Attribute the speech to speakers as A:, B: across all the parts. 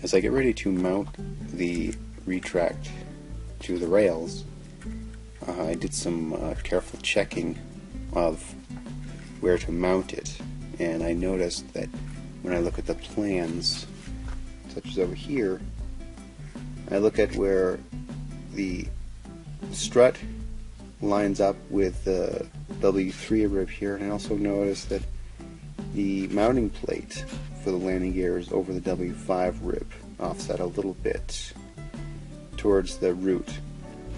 A: As I get ready to mount the retract to the rails, I did some careful checking of where to mount it, and I noticed that when I look at the plans, such as over here, I look at where the strut lines up with the W3 rib here, and I also notice that the mounting plate for the landing gear is over the W5 rib, offset a little bit towards the root.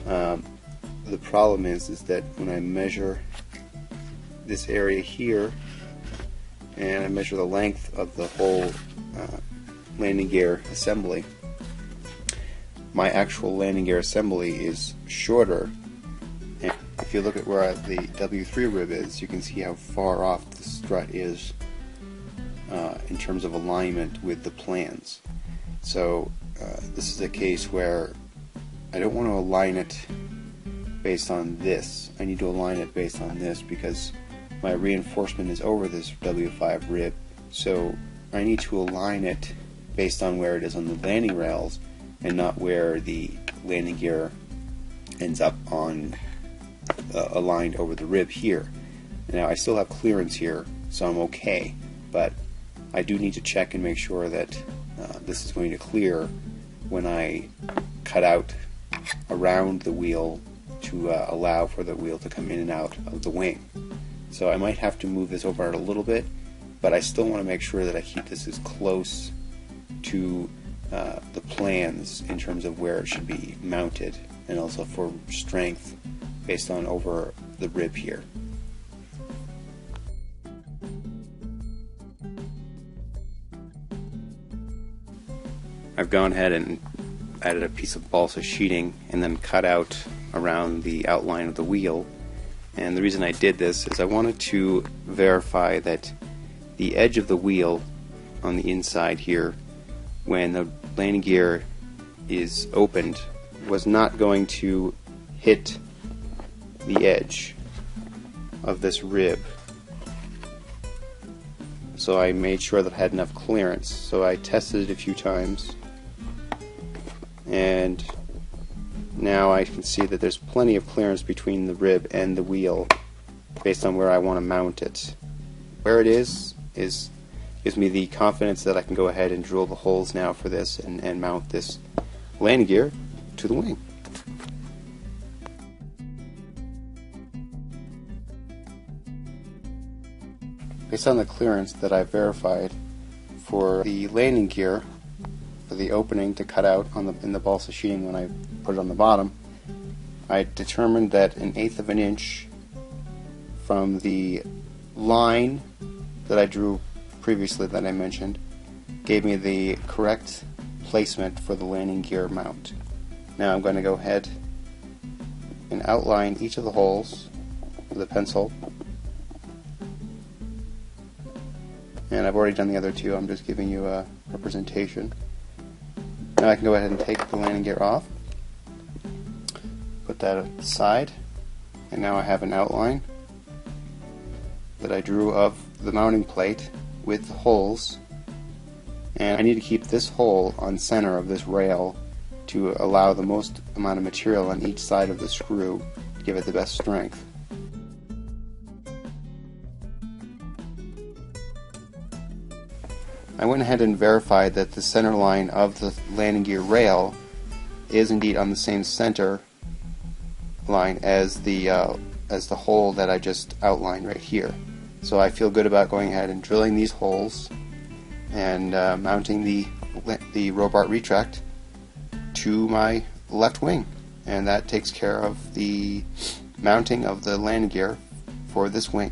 A: The problem is that when I measure this area here and I measure the length of the whole landing gear assembly, my actual landing gear assembly is shorter. And if you look at where the W3 rib is, you can see how far off the strut is in terms of alignment with the plans. So this is a case where I don't want to align it based on this. I need to align it based on this because my reinforcement is over this W5 rib, so I need to align it based on where it is on the landing rails and not where the landing gear ends up on aligned over the rib here. Now I still have clearance here, so I'm okay, but I do need to check and make sure that this is going to clear when I cut out around the wheel to allow for the wheel to come in and out of the wing. So I might have to move this over a little bit, but I still want to make sure that I keep this as close to the plans in terms of where it should be mounted, and also for strength based on over the rib here. I've gone ahead and added a piece of balsa sheeting and then cut out around the outline of the wheel, and the reason I did this is I wanted to verify that the edge of the wheel on the inside here, when the landing gear is opened, was not going to hit the edge of this rib. So I made sure that I had enough clearance. So I tested it a few times, and now I can see that there's plenty of clearance between the rib and the wheel based on where I want to mount it. Where it is gives me the confidence that I can go ahead and drill the holes now for this and mount this landing gear to the wing. Based on the clearance that I verified for the landing gear, for the opening to cut out in the balsa sheeting when I put it on the bottom, I determined that 1/8 of an inch from the line that I drew previously that I mentioned gave me the correct placement for the landing gear mount. Now I'm going to go ahead and outline each of the holes with a pencil, and I've already done the other two. I'm just giving you a representation. Now I can go ahead and take the landing gear off, put that aside, and now I have an outline that I drew of the mounting plate with the holes, and I need to keep this hole on center of this rail to allow the most amount of material on each side of the screw to give it the best strength. I went ahead and verified that the center line of the landing gear rail is indeed on the same center line as the hole that I just outlined right here. So I feel good about going ahead and drilling these holes and mounting the Robart retract to my left wing, and that takes care of the mounting of the landing gear for this wing.